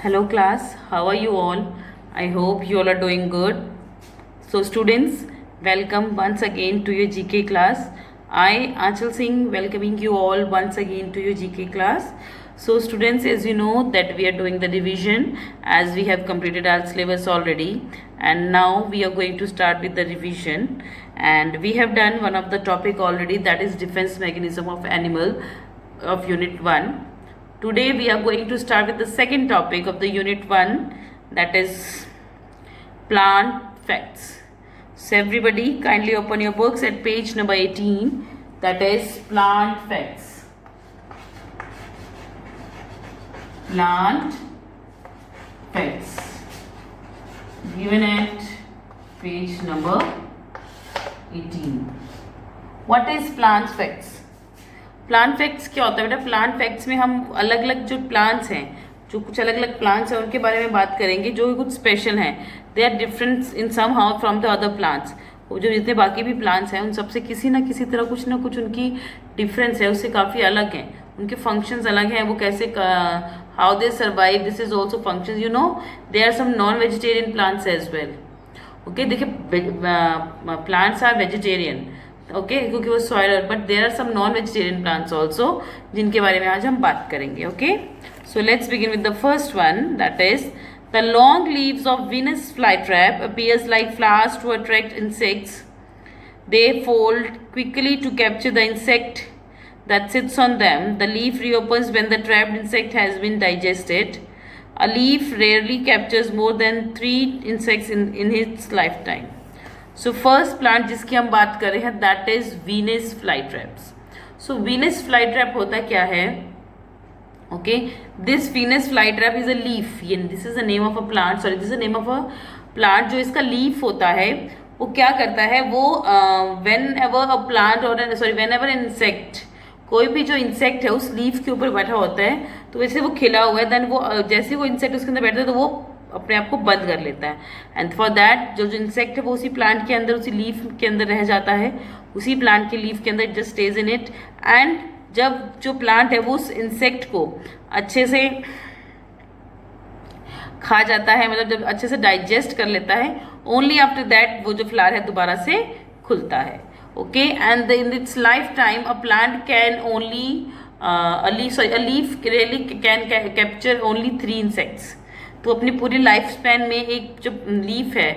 Hello class, how are you all? I hope you all are doing good. So students, welcome once again to your GK class. I Achal Singh welcoming you all once again to your GK class. So students, as you know that we are doing the revision as we have completed our syllabus already, and now we are going to start with the revision, and we have done one of the topic already, that is defense mechanism of animal of unit 1. Today we are going to start with the second topic of the unit 1, that is plant facts. So everybody kindly open your books at page number 18, that is plant facts. Plant facts given at page number 18. What is plant facts? Plant facts क्या होता है बेटा? Plant facts में हम अलग अलग जो plants हैं, जो कुछ अलग अलग प्लांट्स हैं उनके बारे में बात करेंगे जो कुछ स्पेशल हैं. They are different in somehow from the other plants. वो जो जितने बाकी भी प्लांट्स हैं उन सबसे किसी ना किसी तरह कुछ ना कुछ उनकी डिफरेंस है, उससे काफ़ी अलग हैं. उनके फंक्शंस अलग हैं. वो कैसे how they survive, this is also functions. You know they are some non vegetarian plants as well. Okay, देखिए प्लांट्स आर वेजिटेरियन, ओके, क्योंकि वो सॉइलर, but there are some non vegetarian plants also जिनके बारे में आज हम बात करेंगे. Okay, so let's begin with the first one, that is the long leaves of Venus flytrap appears like flowers to attract insects. They fold quickly to capture the insect that sits on them. The leaf reopens when the trapped insect has been digested. A leaf rarely captures more than 3 insects in its lifetime. So first plant जिसकी हम बात कर रहे हैं that is Venus flytraps. So Venus flytrap होता क्या है? Okay, this Venus flytrap is a leaf. This is the name of a plant. Sorry, this is the name of a plant. जो इसका leaf होता है वो क्या करता है? वो whenever a plant or whenever an insect, कोई भी जो इंसेक्ट है उस लीफ के ऊपर बैठा होता है, तो वैसे वो खिला हुआ है, देन वो जैसे वो इंसेक्ट उसके अंदर बैठता है तो वो अपने आप को बंद कर लेता है. एंड फॉर दैट जो इंसेक्ट है वो उसी प्लांट के अंदर, उसी लीफ के अंदर रह जाता है, उसी प्लांट के लीफ के अंदर, just stage in it. And जब जो प्लांट है वो उस इंसेक्ट को अच्छे से खा जाता है, मतलब जब अच्छे से डाइजेस्ट कर लेता है, ओनली आफ्टर दैट वो जो फ्लावर है दोबारा से खुलता है. Okay, and in its lifetime a plant can only a leaf really can capture only 3 insects. तो अपनी पूरी लाइफ स्पैन में एक जो लीफ है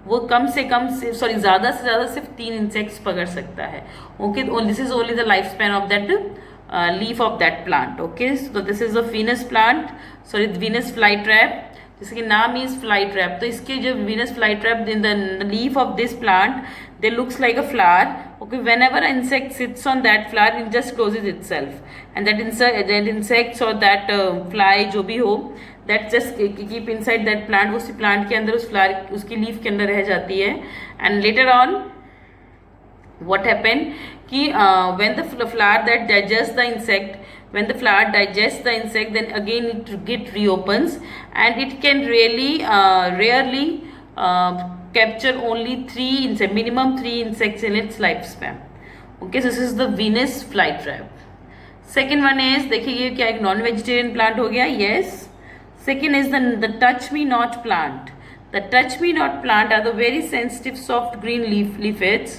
वो कम से कम ज़्यादा से ज़्यादा सिर्फ 3 इंसेक्ट्स पकड़ सकता है. Okay, this is only the life span of that leaf of that plant. Okay, so this is the Venus plant, Venus fly trap, जिसकी नाम इज फ्लाई ट्रैप. तो इसके जो Venus fly trap in the leaf of this plant, they looks like a flower. Okay, whenever an insect sits on that flower, it just closes itself, and that insects or that fly जो भी हो, that just keep inside that plant. वो उसी plant के अंदर उस flower उसकी leaf के अंदर रह जाती है. And later on what happen कि when the flower that digests the insect, when the flower digests the insect, then again it reopens, and it can really rarely capture only 3 insects, minimum 3 insects in its lifespan. Okay, so this is the Venus flytrap. Second one is, देखिए ये क्या एक non vegetarian plant हो गया? Yes. Second is the touch me not plant. The touch me not plant are the very sensitive soft green leaflets.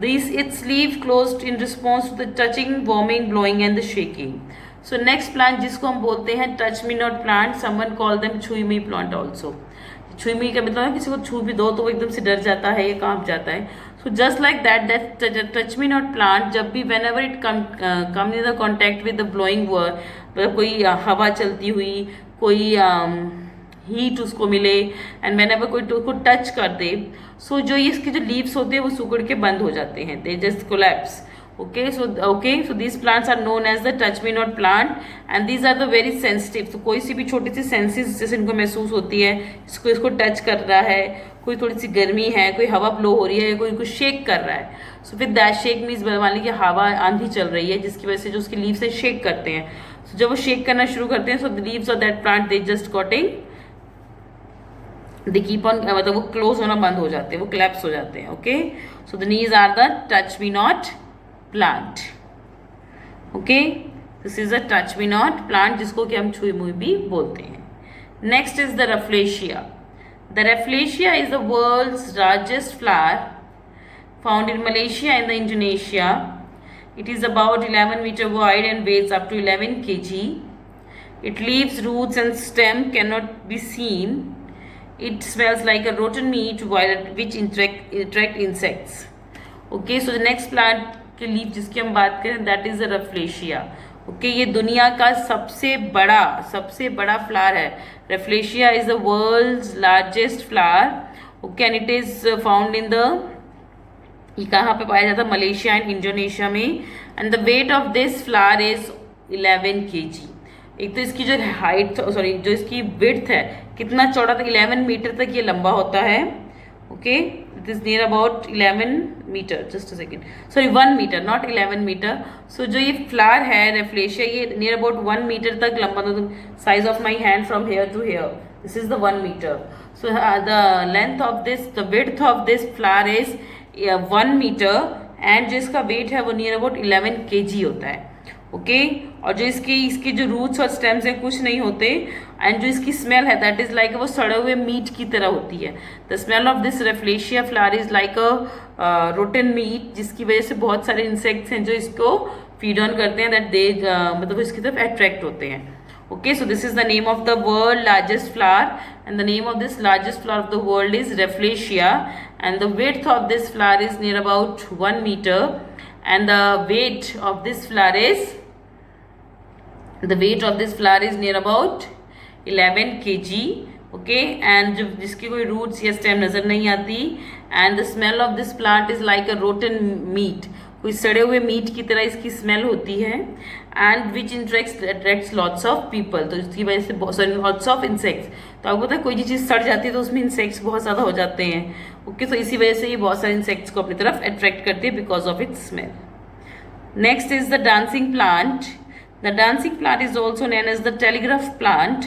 Its leaf closed in response to the touching, warming, blowing and the shaking. So next plant जिसको हम बोलते हैं touch me not plant, someone call them chew me plant also. छुई मी का मतलब है किसी को छू भी दो तो वो एकदम से डर जाता है, ये कांप जाता है. So just like that touch me not plant, जब भी when ever it come in the contact with the blowing word, मतलब कोई हवा चलती हुई, कोई हीट उसको मिले, एंड वेन एवर कोई उसको टच कर दे, सो जो इसके जो लीव्स होते हैं वो सुकड़ के बंद हो जाते हैं, they just collapse. Okay, so these plants are known as the touch me not plant, and these are the very sensitive. तो कोई सी भी छोटी सी सेंसेस जैसे इनको महसूस होती है, इसको टच कर रहा है, कोई थोड़ी सी गर्मी है, कोई हवा ब्लो हो रही है, कोई इनको शेक कर रहा है. सो फिर दैट शेक मीन्स मान लीजिए हवा आंधी चल रही है जिसकी वजह से जो उसकी लीव से शेक करते हैं. सो जब वो शेक करना शुरू करते हैं, so the leaves of that plant they just getting, they keep on, मतलब वो क्लोज होना बंद हो जाते हैं, वो क्लैप्स हो जाते हैं. Okay, so the knees are the touch me not plant. Okay, this is a touch me not plant जिसको कि हम छुई मुई भी बोलते हैं. Next is the Rafflesia. The Rafflesia is the world's largest flower, found in Malaysia and the Indonesia. It is about 11 meter wide and weighs up to 11 kg. Its leaves, roots and stem cannot be seen. It smells like a rotten meat which attract insects. Okay, so the next plant के leaf जिसकी हम बात करें that is रफ्लेशिया. Okay, ये दुनिया का सबसे बड़ा फ्लावर है. Rafflesia is the world's largest flower. Okay, and it is found in the, ये कहाँ पे पाया जाता है? मलेशिया एंड इंडोनेशिया में. And the weight of this flower is 11 kg. एक तो इसकी जो हाइट, सॉरी जो इसकी विड्थ है कितना चौड़ा था, 11 मीटर तक ये लंबा होता है. Okay, it is near about 11 metre. Just a second, sorry 1 metre, not 11 metre. So जो ये फ्लावर है रेफ्लेशिया, ये नियर अबाउट 1 मीटर तक लंबा, तो size of my hand from here to here. This is the 1 metre. So the length of this, the width of this flower is 1 metre and जो इसका wait है वो near about 11 kg होता है. Okay, और जो इसके जो रूट्स और स्टेम्स हैं कुछ नहीं होते. एंड जो इसकी स्मेल है दैट इज लाइक वो सड़े हुए मीट की तरह होती है. The smell of this rafflesia flower is like a rotten meat, जिसकी वजह से बहुत सारे इंसेक्ट्स हैं जो इसको फीड ऑन करते हैं, दैट दे मतलब इसकी तरफ अट्रैक्ट होते हैं. Okay, so this is the name of the world largest flower, and the name of this largest flower of the world is Rafflesia, and the width of this flower is near about 1 meter, and the weight of this flower is near about 11 kg. Okay, and जो जिसकी कोई roots या stem नजर नहीं आती, and the smell of this plant is like a rotten meat, कोई सड़े हुए मीट की तरह इसकी स्मेल होती है. And which attracts lots of people, तो इसकी वजह से बहुत सारे लॉट्स ऑफ इंसेक्ट्स. तो आपको पता है कोई चीज़ सड़ जाती है तो उसमें इंसेक्ट्स बहुत ज़्यादा हो जाते हैं. ओके, तो इसी वजह से ये बहुत सारे इंसेक्ट्स को अपनी तरफ अट्रैक्ट करती है because of its smell. Next is the dancing plant. The dancing plant is also known as the telegraph plant.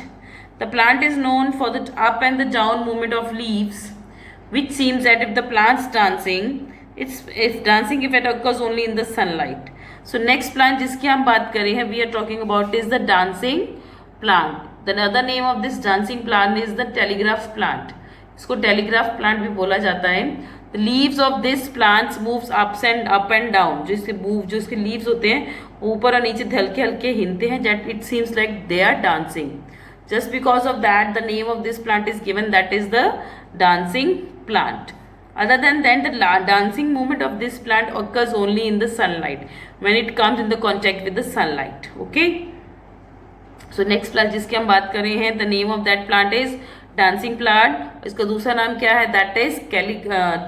The plant is known for the up and the down movement of leaves which seems that if the plant's dancing, if dancing if it occurs only in the sunlight. So next plant जिसकी हम बात करें हैं, we are talking about is the dancing plant. The other name of this dancing plant is the telegraph plant. इसको telegraph plant भी बोला जाता है. The leaves of this plant moves up and down. जो इसके leaves होते हैं ऊपर और नीचे हल्के हल्के हिलते हैं, that it seems like they are dancing. Just because of that, the name of this plant is given, that is the dancing plant. Other than that, the dancing movement of this plant occurs only in the sunlight, when it comes in the contact with the sunlight. Okay. So next plant जिसकी हम बात कर रहे हैं, the name of that plant is dancing plant. इसका दूसरा नाम क्या है? That is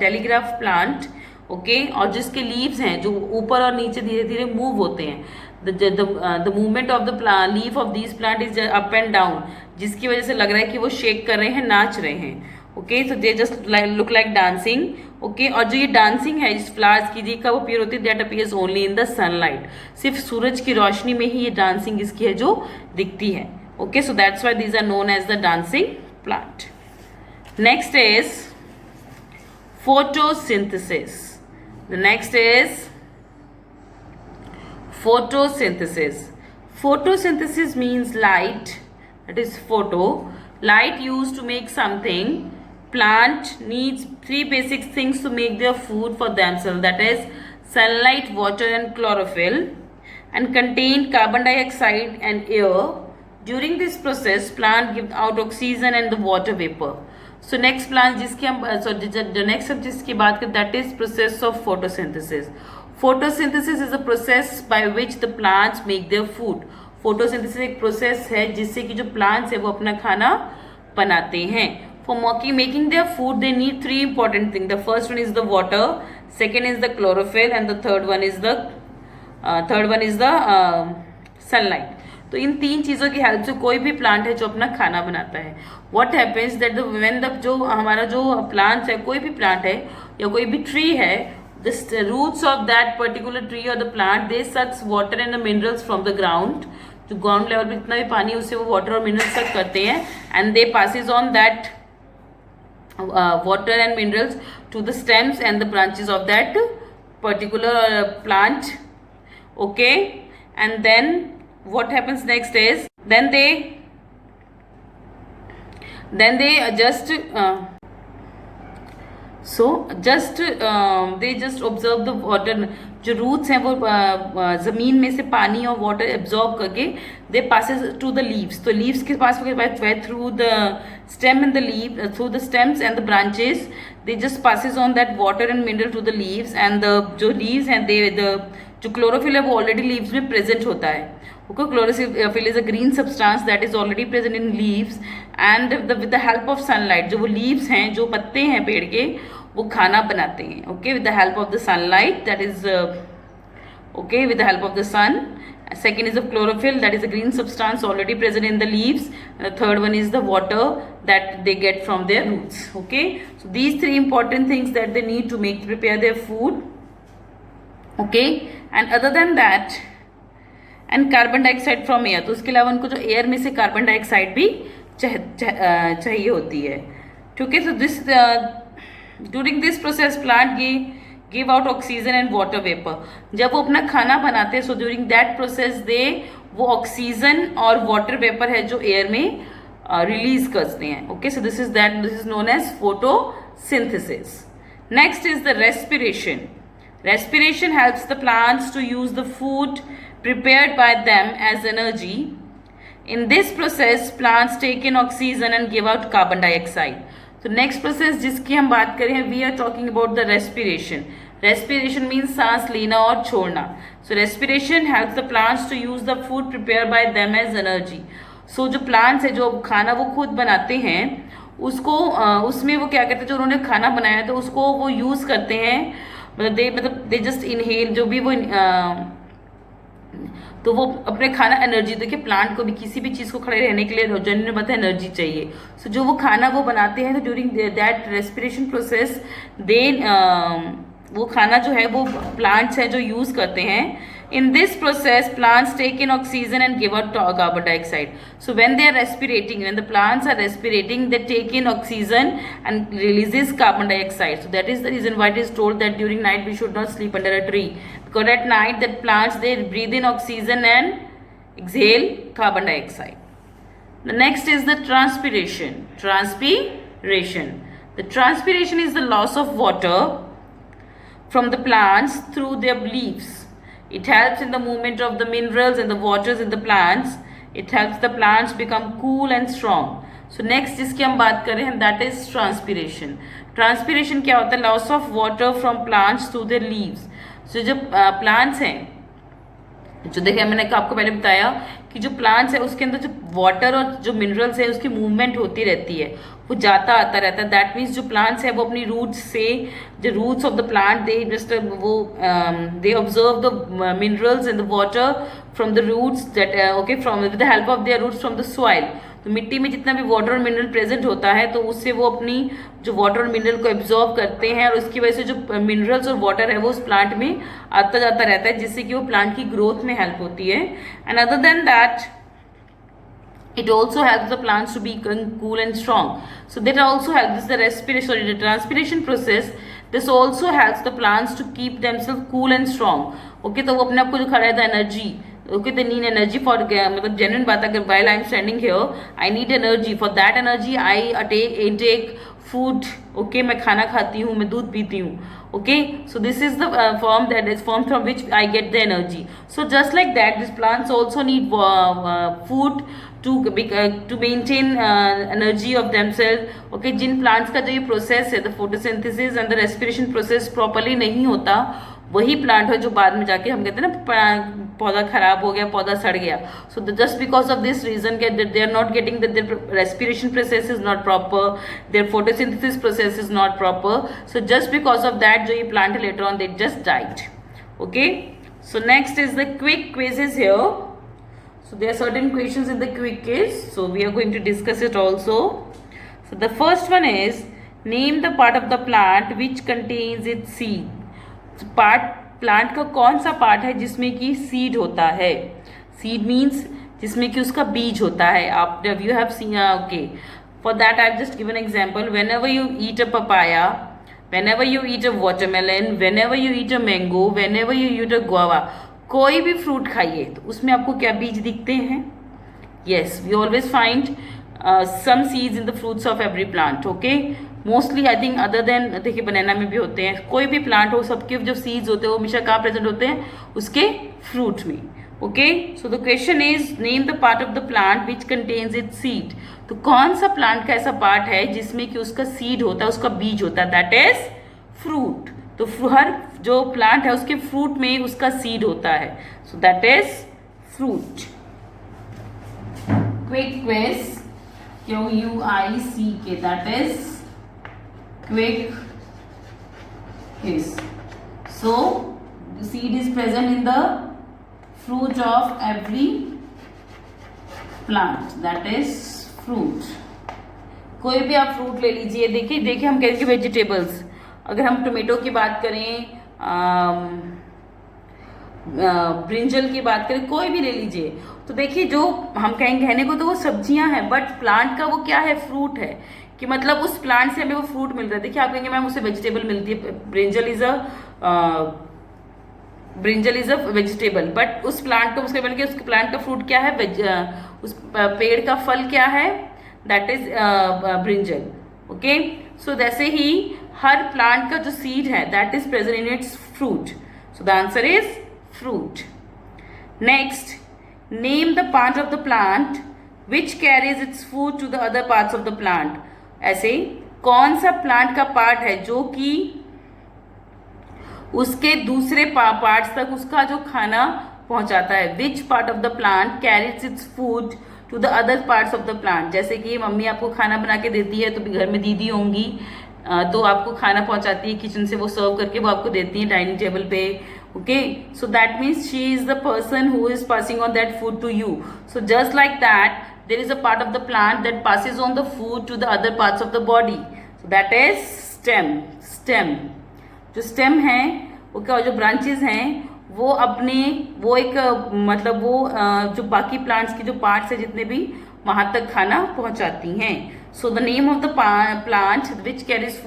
telegraph plant. Okay. और जिसके leaves हैं जो ऊपर और नीचे धीरे धीरे मूव होते हैं, the movement of the leaf of these plant is up and down, जिसकी वजह से लग रहा है कि वो शेक कर रहे हैं, नाच रहे हैं. Okay, so they just look like dancing. Okay, और जो ये डांसिंग है इस फ्लावर्स की, कब अपीयर होती है? That appears only in the sunlight. सिर्फ सूरज की रोशनी में ही ये डांसिंग इसकी है जो दिखती है. Okay, so that's why these are known as the dancing plant. Next is photosynthesis. The next is photosynthesis. Photosynthesis means light, that is photo, light used to make something. Plant needs 3 basic things to make their food for themselves, that is sunlight, water and chlorophyll, and contain carbon dioxide and air. During this process, plant give out oxygen and the water vapor. So next plant जिसकी हम the next subject जिसकी बात करें, that is process of photosynthesis. Photosynthesis is a process by which the plants make their food. Photosynthesis एक process है जिससे कि जो plants है वो अपना खाना बनाते हैं. For making their food, they need 3 important things. The first one is the water, second is the chlorophyll, and the third one is the sunlight. तो इन 3 चीज़ों की हेल्प से कोई भी प्लांट है जो अपना खाना बनाता है. What happens that when जो हमारा जो प्लांट है, कोई भी प्लांट है या कोई भी ट्री है, the roots of that particular tree or the plant, they sucks water and the minerals from the ground. जो ग्राउंड लेवल पे जितना भी पानी उससे वो वाटर और मिनरल्स सक करते हैं, and they passes on that water and minerals to the stems and the branches of that particular plant. Okay, and then what happens next is then they then they just they just observe the water. जो roots हैं वो ज़मीन में से पानी और water absorb करके they passes to the leaves, तो लीव्स के पास through the stem and the leaf, through the stems and the branches they just passes on that water and mineral to the leaves, and जो leaves हैं जो chlorophyll है वो already leaves में present होता है. Okay, chlorophyll is a green substance that is already present in leaves, and with the help of sunlight, जो वो leaves हैं, जो पत्ते हैं पेड़ के, वो खाना बनाते हैं. Okay, with the help of the sunlight, that is okay, with the help of the sun. Second is the chlorophyll, that is a green substance already present in the leaves. And the third one is the water that they get from their roots. Okay, so these three important things that they need to prepare their food. Okay, and other than that, and carbon dioxide from air, तो उसके अलावा उनको जो air में से carbon dioxide भी चाहिए होती है. ठीक है, so this during this process plant give out oxygen and water vapour. जब वो अपना खाना बनाते हैं, सो ड्यूरिंग दैट प्रोसेस वो ऑक्सीजन और वाटर वेपर है जो एयर में रिलीज करते हैं. Okay, so this is known as photosynthesis. Next is the respiration. Respiration helps the plants to use the food prepared by them as energy. In this process, plants take in oxygen and give out carbon dioxide. So next process जिसकी हम बात करें, we are talking about the respiration. Respiration means सांस लेना और छोड़ना. So respiration helps the plants to use the food prepared by them as energy. So जो plants है, जो खाना वो खुद बनाते हैं, उसको उसमें वो क्या करते हैं, जो उन्होंने खाना बनाया था उसको वो यूज़ करते हैं. दे जस्ट इनहेल, जो भी वो तो वो अपने खाना एनर्जी, देखिए प्लांट को भी किसी भी चीज़ को खड़े रहने के लिए जनरल बात है एनर्जी चाहिए. सो जो वो खाना वो बनाते हैं, तो ड्यूरिंग दैट रेस्पिरेशन प्रोसेस दे वो खाना जो है वो प्लांट्स हैं जो यूज़ करते हैं. In this process, plants take in oxygen and give out carbon dioxide. So when they are respirating, when the plants are respirating, they take in oxygen and releases carbon dioxide. So that is the reason why it is told that during night we should not sleep under a tree, because at night that plants, they breathe in oxygen and exhale carbon dioxide. The next is the transpiration. Transpiration. The transpiration is the loss of water from the plants through their leaves. It helps in the movement of the minerals and the waters in the plants. It helps the plants become cool and strong. So next जिसकी हम बात करें, that is transpiration. Transpiration क्या होता है? Loss of water from plants through their leaves. So जो plants हैं, जो देखिए मैंने आपको पहले बताया कि जो प्लांट्स है उसके अंदर जो वाटर और जो मिनरल्स है उसकी मूवमेंट होती रहती है, वो जाता आता रहता है. दैट मीन्स जो प्लांट्स है वो अपनी रूट्स से, जो roots of the plant they just वो they observe the minerals and the water from the roots that okay from with the help of their roots from the soil. तो मिट्टी में जितना भी वाटर और मिनरल प्रेजेंट होता है, तो उससे वो अपनी जो वाटर और मिनरल को एब्जॉर्ब करते हैं, और उसकी वजह से जो मिनरल्स और वाटर है वो उस प्लांट में आता जाता रहता है, जिससे कि वो प्लांट की ग्रोथ में हेल्प होती है. And other than that, it also helps the plants to become cool and strong. So that also helps the respiration, the transpiration process. This also helps the plants to keep themselves cool and strong. Okay, तो वो अपने आप को जो खड़ा रहता है energy, okay, they need energy for मतलब genuine बात अगर while I am standing here, I need energy. For that energy I intake food. Okay, मैं खाना खाती हूँ, मैं दूध पीती हूँ. Okay, so this is the form that is formed from which I get the energy. So just like that, these plants also need food to maintain energy of themselves. Okay, Jin plants का जो ये process है, the photosynthesis and the respiration process properly नहीं होता, वही plant है जो बाद में जाके हम कहते हैं ना पौधा खराब हो गया, पौधा सड़ गया. So just because of this reason they are not getting their respiration process is not proper, their photosynthesis process is not proper. So just because of that जो ये plant later on they just died. Okay, so next is the quick quizzes here. So there are certain questions in the quick quiz, so we are going to discuss it also. So the first one is, name the part of the plant which contains its seed. Plant का कौन सा part है जिसमें कि seed होता है? Seed means जिसमें कि उसका बीज होता है. आप you have seen, okay, for that I have just given example. Whenever you eat a papaya, whenever you eat a watermelon, whenever you eat a mango, whenever you eat a guava, कोई भी fruit खाइए तो उसमें आपको क्या बीज दिखते हैं? Yes, we always find some seeds in the fruits of every plant. Okay, mostly I think other than, देखिए बनाना में भी होते हैं, कोई भी प्लांट हो सबके जो सीड्स होते हैं वो हमेशा कहाँ प्रेजेंट होते हैं, उसके फ्रूट में. Okay, so the question is name the part of the plant which contains it's seed. तो कौन सा प्लांट का ऐसा पार्ट है जिसमें कि उसका सीड होता है, उसका बीज होता है, दैट इज फ्रूट. तो हर जो प्लांट है उसके फ्रूट में उसका सीड होता है, so that is fruit. Quick quiz, QUICK, that is quick quiz. So the seed is present in the fruit of every plant, that is fruit. कोई भी आप फ्रूट ले लीजिए. देखिए हम कहेंगे वेजिटेबल्स, अगर हम टोमेटो की बात करें, ब्रिंजल की बात करें, कोई भी ले लीजिए, तो देखिए जो हम कहेंगे कहने को तो वो सब्जियां हैं, बट प्लांट का वो क्या है, फ्रूट है. कि मतलब उस प्लांट से हमें वो फ्रूट मिल रहा है. देखिए आप कहेंगे मैम उसे वेजिटेबल मिलती है, brinjal is a vegetable, but उस प्लांट को उसके बन के उस प्लांट का फ्रूट क्या है, उस पेड़ का फल क्या है, दैट इज ब्रिंजल. ओके, सो जैसे ही हर प्लांट का जो सीड है that is present in its fruit, so the answer is fruit. Next, name the part of the plant which carries its food to the other parts of the plant. ऐसे कौन सा plant का part है जो कि उसके दूसरे parts तक उसका जो खाना पहुंचाता है. Which part of the plant carries its food to the other parts of the plant. जैसे कि मम्मी आपको खाना बना के देती है, तो घर में दीदी होंगी तो आपको खाना पहुंचाती है किचन से, वो सर्व करके वो आपको देती है डाइनिंग टेबल पे. Okay, so that means she is the person who is passing on that food to you. So just like that, there is a part of the plant that passes on the food to the other parts of the body. So that is stem. Stem. जो stem है वो क्या, जो branches हैं वो अपने वो एक मतलब वो जो बाकी plants की जो parts है जितने भी वहाँ तक खाना पहुँचाती हैं. So the name of the plant which carries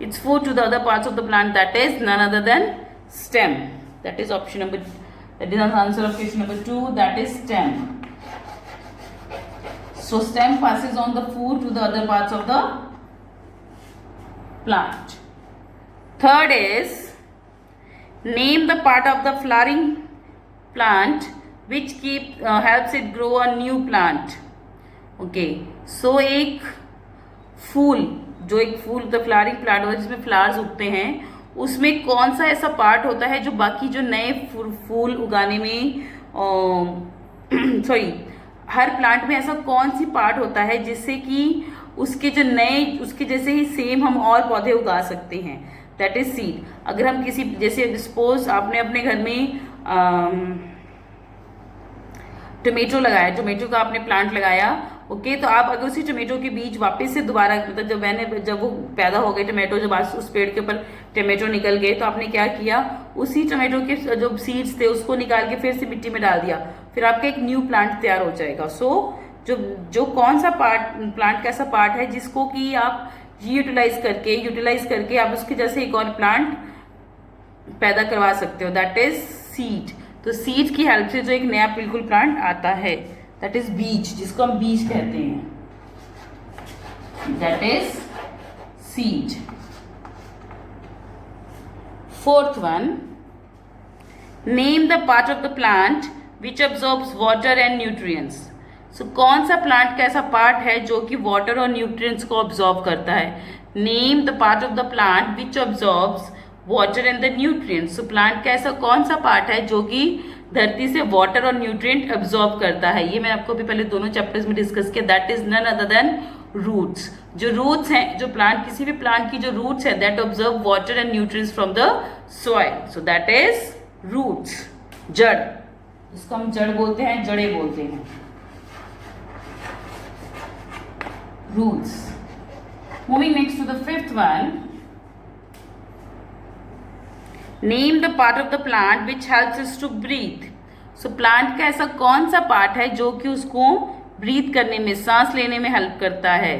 its food to the other parts of the plant, that is none other than stem. That is option number, that is the answer of question number 2, that is stem. So stem passes on the food to the other parts of the plant. Third is name the part of the flowering plant which helps it grow a new plant. Okay, so एक फूल, जो एक fool the flowering plant होता है जिसमें flowers उगते हैं, उसमें कौन सा ऐसा पार्ट होता है जो बाकी जो नए फूल उगाने में सॉरी हर प्लांट में ऐसा कौन सी पार्ट होता है जिससे कि उसके जो नए उसके जैसे ही सेम हम और पौधे उगा सकते हैं, दैट इज सीड. अगर हम किसी जैसे सपोज आपने अपने घर में टोमेटो लगाया, टोमेटो का आपने प्लांट लगाया, ओके, तो आप अगर उसी टोमेटो के बीज वापस से दोबारा मतलब जब वो पैदा हो गए टोमेटो, जब उस पेड़ के ऊपर टोमेटो निकल गए, तो आपने क्या किया, उसी टोमेटो के जो सीड्स थे उसको निकाल के फिर से मिट्टी में डाल दिया, फिर आपका एक न्यू प्लांट तैयार हो जाएगा. सो जो कौन सा प्लांट का ऐसा पार्ट है जिसको कि आप यूटिलाइज करके आप उसके जैसे एक और प्लांट पैदा करवा सकते हो, दैट इज सीड. तो सीड की हेल्प से जो एक नया बिल्कुल प्लांट आता है, दैट इज बीज, जिसको हम बीज कहते हैं, that is seed. Fourth one, name the part of the plant which absorbs water and nutrients. So कौन सा प्लांट का ऐसा पार्ट है जो कि वाटर और न्यूट्रिएंट्स को अब्सॉर्ब करता है. Name the part of the plant which absorbs water and the nutrients. So plant का ऐसा कौन सा पार्ट है जो कि धरती से वाटर और न्यूट्रिएंट अब्सॉर्ब करता है. ये मैं आपको भी पहले दोनों चैप्टर्स में डिस्कस किया, that is none other than roots. जो रूट्स हैं, जो प्लांट किसी भी प्लांट की जो रूट्स है that observe water and nutrients from the soil, so that is roots. जड़, जिसको हम जड़ बोलते हैं, जड़े बोलते हैं, roots. Moving next to the fifth one, name the part of the plant which helps us to breathe. सो प्लांट का ऐसा कौन सा पार्ट है जो कि उसको ब्रीथ करने में, सांस लेने में हेल्प करता है.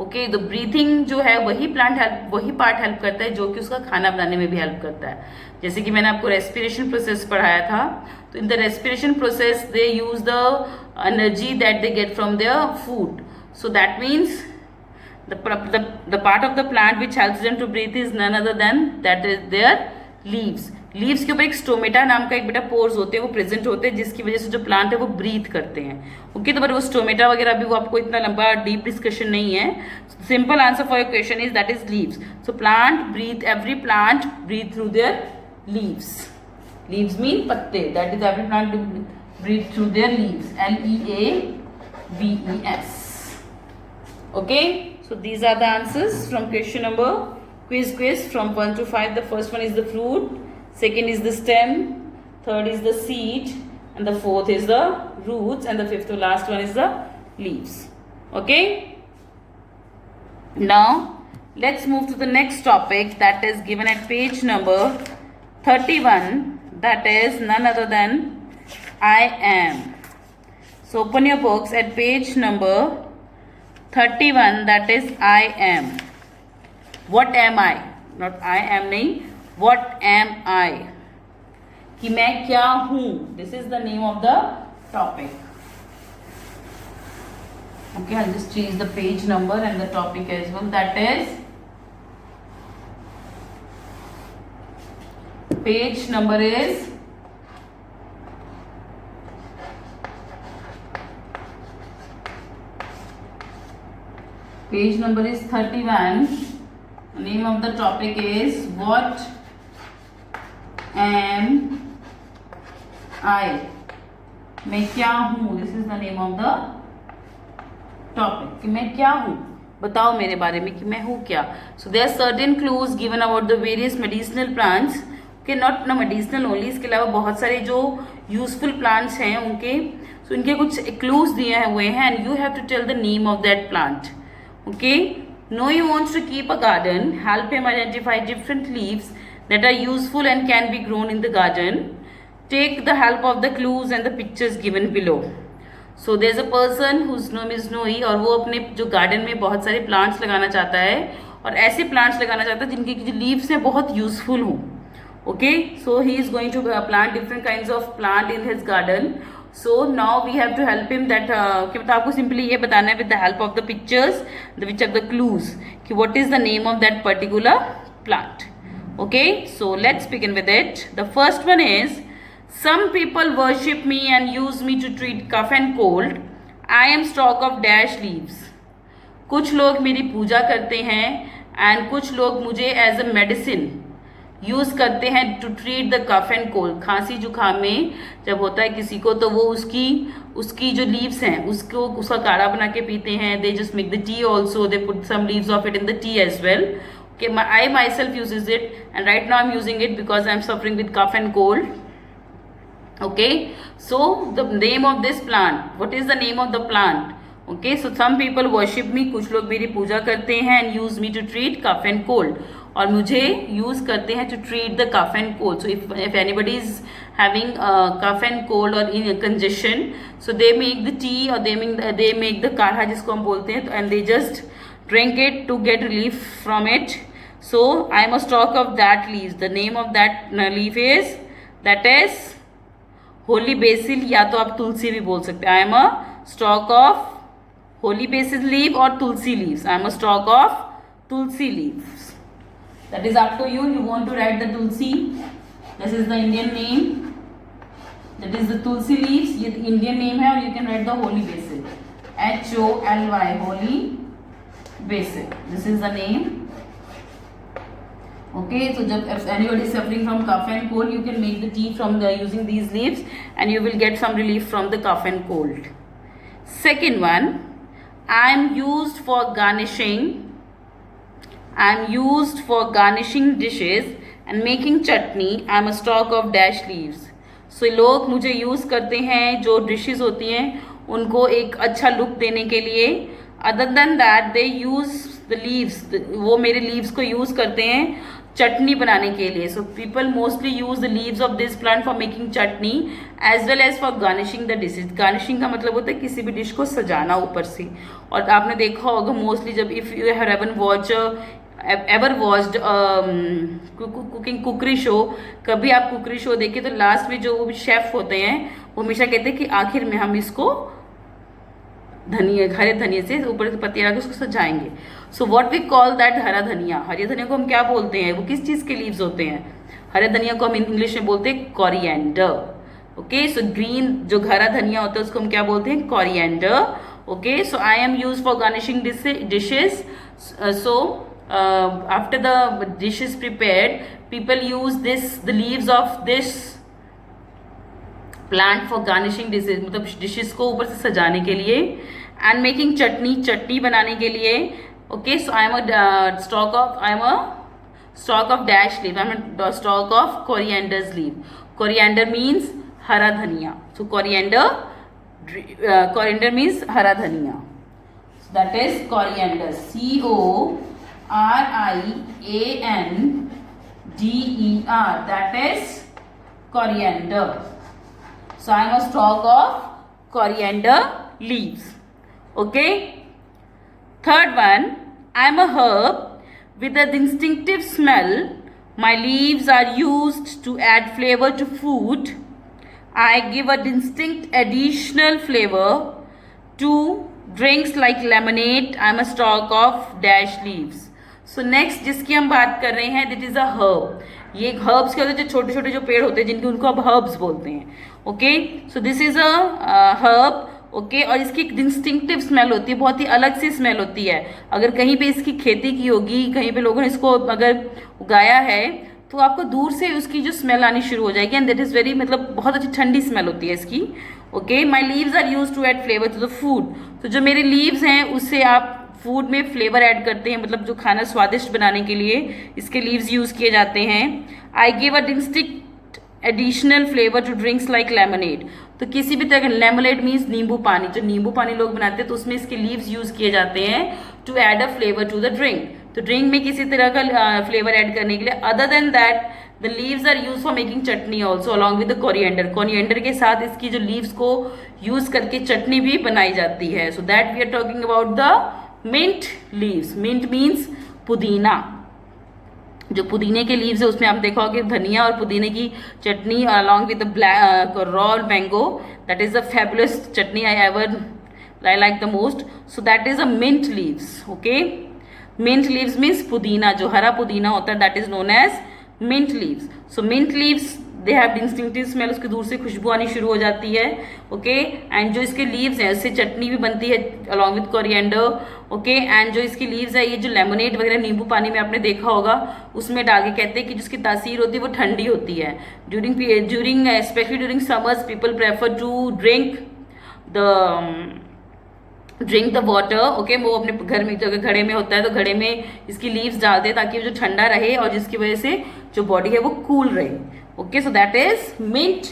ओके, तो ब्रीथिंग जो है वही पार्ट हेल्प करता है जो कि उसका खाना बनाने में भी हेल्प करता है। जैसे कि मैंने आपको रेस्पिरेशन प्रोसेस पढ़ाया था, तो in the respiration process they use the energy that they get from their food, so that means the part of the plant which helps them to breathe is none other than that is their leaves. Leaves के ऊपर एक stomata नाम का एक बेटा pores होते हैं, वो प्रेजेंट होते हैं, जिसकी वजह से जो प्लांट है वो ब्रीथ करते हैं। ओके, तो बट वो स्टोमेटा वगैरह भी वो आपको इतना लंबा डीप डिस्कशन नहीं है। Simple answer for your question is that is leaves. So plant breathe, every plant breathe through their leaves. Leaves mean पत्ते, that is every plant breathe through their leaves, LEAVES। Okay, so these are the answers from question number quiz from 1 to 5. The first one is the fruit, second is the stem, third is the seed, and the fourth is the roots, and the fifth to last one is the leaves. Okay, now let's move to the next topic that is given at page number 31, that is none other than I am. So open your books at page number 31, that is I am. What am I? Not I am नहीं, what am I? कि मैं क्या हूँ? This is the name of the topic. Okay, I'll just change the page number and the topic as well. That is page number is page number is 31. The name of the topic is what am I? मैं क्या हूँ? This is the name of the topic. कि मैं क्या हूँ, बताओ मेरे बारे में कि मैं हूँ क्या. So there are certain clues given about the various medicinal plants. Okay, not medicinal only, इसके अलावा बहुत सारे जो useful plants हैं उनके, so इनके कुछ clues दिए हुए हैं, and you have to tell the name of that plant. Okay, Noe wants to keep a garden. Help him identify different leaves that are useful and can be grown in the garden. Take the help of the clues and the pictures given below. So there's a person whose name is Noe, और वो अपने जो garden में बहुत सारे plants लगाना चाहता है, और ऐसे प्लांट्स लगाना चाहता है जिनके जो लीव्स हैं बहुत यूजफुल हों. Okay, so he is going to plant different kinds of plant in his garden. So now we have to help him that कि मतलब आपको simply ये बताना है with the help of the pictures, which are the clues, कि what is the name of that particular plant. Okay, so let's begin with it. The first one is, some people worship me and use me to treat cough and cold. I am stock of dash leaves. कुछ लोग मेरी पूजा करते हैं and कुछ लोग मुझे as a medicine use करते हैं to treat the cough and cold. खांसी जुकाम में जब होता है किसी को, तो वो उसकी जो लीव्स हैं उसका काढ़ा बना के पीते हैं. They just make the tea also, they put some leaves of it in the tea as well. Okay, I myself uses it, and right now I'm using it because I'm suffering with cough and cold. Okay, so the name of this plant, what is the name of the plant? Okay, so some people worship me, कुछ लोग मेरी पूजा करते हैं, and use me to treat cough and cold, और मुझे use करते हैं to treat the cough and cold. So if anybody is having cough and cold और in congestion, so they make the tea और दे मेक द काढ़ा जिसको हम बोलते हैं, and they just drink it to get relief from it. So I am a stock of that leaves. The name of that leaf is, that is holy basil, या तो आप तुलसी भी बोल सकते हैं. I am a stock of holy basil leaf और tulsi leaves. I am a stock of tulsi leaves. That is up to you. You want to write the Tulsi. This is the Indian name. That is the Tulsi leaves. ये Indian name है, और you can write the holy basil. HOLY, holy basil. This is the name. Okay, so जब anybody is suffering from cough and cold, you can make the tea from using these leaves, and you will get some relief from the cough and cold. Second one, I am used for garnishing. I am used for garnishing dishes and making chutney. I am a stalk of dash leaves. So लोग मुझे use करते हैं जो dishes होती हैं उनको एक अच्छा लुक देने के लिए. Other than that they use the leaves, वो मेरे लीव्स को यूज़ करते हैं चटनी बनाने के लिए. So people mostly use the leaves of this plant for making chutney as well as for garnishing the dishes. Garnishing का मतलब होता है किसी भी डिश को सजाना ऊपर से. और आपने देखा होगा मोस्टली जब if you have ever watched cooking cookery show, कभी आप कुकरी शो देखें तो लास्ट में जो वो शेफ होते हैं वो हमेशा कहते हैं कि आखिर में हम इसको धनिया, हरे धनिया से ऊपर से पत्तियां लगा के उसको सजाएंगे. So what we call that हरा धनिया. हरे धनिया को हम क्या बोलते हैं, वो किस चीज के लीव्स होते हैं? हरे धनिया को हम इंग्लिश में बोलते हैं कोरिएंडर. ओके, सो ग्रीन जो हरा धनिया होता है उसको हम क्या बोलते हैं? Coriander. Okay, so I M use for garnishing dishes. So after the dish is prepared, people use the leaves of this plant for garnishing dishes, मतलब dishes को ऊपर से सजाने के लिए, and making चटनी बनाने के लिए. Okay, so I am a stalk of dash leaf. I am a stalk of coriander's leaf. Coriander means हरा धनिया. So coriander means हरा धनिया. So that is coriander. CORIANDER. That is coriander. So I am a stalk of coriander leaves. Okay. Third one, I am a herb with a distinctive smell. My leaves are used to add flavor to food. I give a distinct additional flavor to drinks like lemonade. I am a stalk of dash leaves. So next जिसकी हम बात कर रहे हैं that is a herb. ये herbs के होते हैं जो छोटे छोटे जो पेड़ होते हैं जिनके उनको अब हर्ब्स बोलते हैं. Okay, so this is a herb. Okay, और इसकी एक डिस्टिंक्टिव स्मेल होती है, बहुत ही अलग सी स्मेल होती है. अगर कहीं पे इसकी खेती की होगी, कहीं पे लोगों ने इसको अगर उगाया है तो आपको दूर से उसकी जो स्मेल आनी शुरू हो जाएगी. एंड दैट इज वेरी, मतलब बहुत अच्छी ठंडी स्मेल होती है इसकी. Okay, my leaves are use to add flavour to the food. तो जो मेरे लीव्स हैं उससे आप फूड में फ्लेवर ऐड करते हैं, मतलब जो खाना स्वादिष्ट बनाने के लिए इसके लीव्स यूज किए जाते हैं. I give a distinct additional flavour to drinks like lemonade. तो किसी भी तरह का लेमनेड मीन्स नींबू पानी. जो नींबू पानी लोग बनाते हैं तो उसमें इसके लीव्स यूज किए जाते हैं to add a flavour to the drink. तो ड्रिंक में किसी तरह का फ्लेवर ऐड करने के लिए. Other than that the leaves are use for making chutney also along with the coriander. Coriander के साथ इसकी जो लीव्स को यूज करके चटनी भी बनाई जाती है. So that we are talking about the mint leaves. Mint means पुदीना. जो पुदीने के लीव्स है उसमें आप देखा होगा धनिया और पुदीने की chutney along with the raw mango. That is a fabulous chutney I like the most. So that is a mint leaves. Okay, mint leaves means पुदीना, जो हरा पुदीना होता है that is known as mint leaves. So mint leaves they have distinctive smell. उसकी दूर से खुशबू आनी शुरू हो जाती है. ओके, एंड जो इसके लीव्स हैं उससे चटनी भी बनती है along with coriander. Okay, and जो इसकी लीव्स है ये जो लेमनेड वगैरह नींबू पानी में आपने देखा होगा उसमें डाल के कहते हैं कि जिसकी तासीर होती है वो ठंडी होती है. During specially during summers people prefer to drink the water. Okay, वो अपने घर में जो घड़े में होता है तो घड़े में इसकी लीव्स डालते हैं ताकि वो जो ठंडा रहे और जिसकी वजह से जो बॉडी है वो कूल रहे. Okay, so that is mint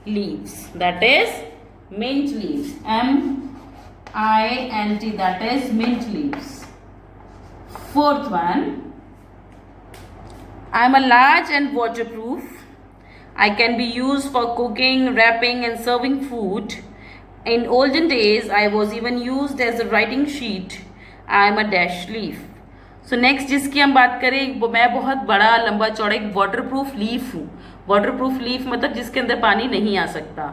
leaves. That is mint leaves. MINT. That is mint leaves. Fourth one, I am a large and waterproof. I can be used for cooking, wrapping and serving food. In olden days, I was even used as a writing sheet. I am a dash leaf. So next जिसकी हम बात करें वो मैं बहुत बड़ा लंबा चौड़ा एक वाटरप्रूफ लीफ हूँ. वाटरप्रूफ लीफ मतलब जिसके अंदर पानी नहीं आ सकता.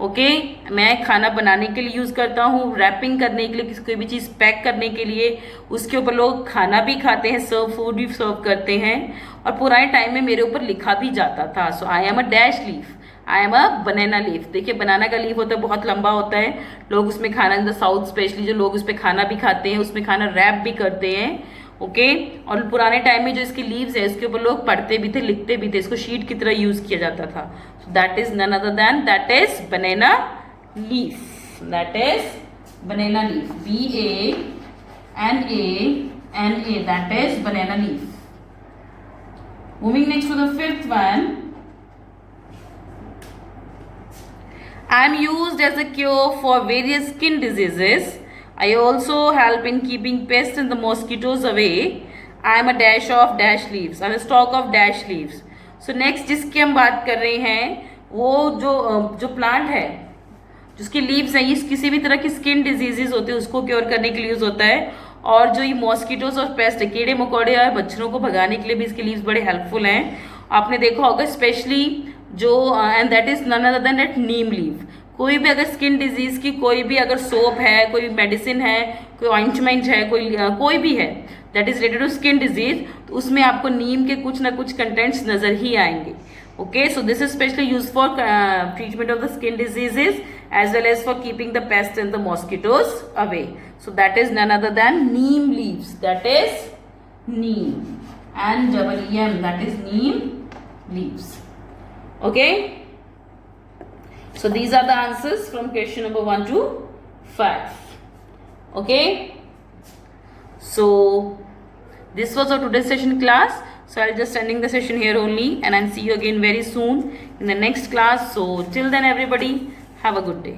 ओके, मैं खाना बनाने के लिए यूज़ करता हूँ, रैपिंग करने के लिए, कोई भी चीज़ पैक करने के लिए. उसके ऊपर लोग खाना भी खाते हैं, फूड भी सर्व करते हैं. और पुराने टाइम में मेरे ऊपर लिखा भी जाता था. So I am a dash leaf. I am a banana leaf. देखिए बनाना का लीफ होता है, बहुत लंबा होता है. लोग उसमें खाना, इन द साउथ स्पेशली जो लोग उस पर खाना भी खाते हैं, उसमें खाना रैप भी करते हैं. ओके, और पुराने टाइम में जो इसकी लीव्स है उसके ऊपर लोग पढ़ते भी थे, लिखते भी थे. इसको शीट की तरह यूज किया जाता था. So that is none other than that is banana leaf. That is banana leaf. BANANA. That is banana leaf. Moving next to the fifth one. I am used as a cure for various skin diseases. I also help in keeping pests and the mosquitoes away. I am a dash of dash leaves, I M stock of dash leaves. So next जिसकी हम बात कर रहे हैं वो जो plant है जिसकी लीव्स हैं, ये किसी भी तरह की स्किन डिजीजेज होते हैं उसको क्योर करने के लिए यूज होता है. और जो ये मॉस्किटोज और पेस्ट है, कीड़े मकोड़े और मच्छरों को भगाने के लिए भी इसके लीव्स बड़े हेल्पफुल हैं. आपने देखा होगा स्पेशली जो and that is none other than that neem leaf. कोई भी अगर स्किन डिजीज की कोई भी अगर सोप है, कोई मेडिसिन है, कोई ऑइंटमेंट है, कोई भी है that is related to skin disease, तो उसमें आपको नीम के कुछ ना कुछ कंटेंट्स नजर ही आएंगे. Okay, so this is specially used for treatment of the skin diseases as well as for keeping the pests and the mosquitoes away. So that is none other than neem leaves. That is neem and EM, that is neem leaves. Okay. So these are the answers from question number 1 to 5. Okay. So this was our today's session class. So I'll just ending the session here only, and I'll see you again very soon in the next class. So till then everybody have a good day.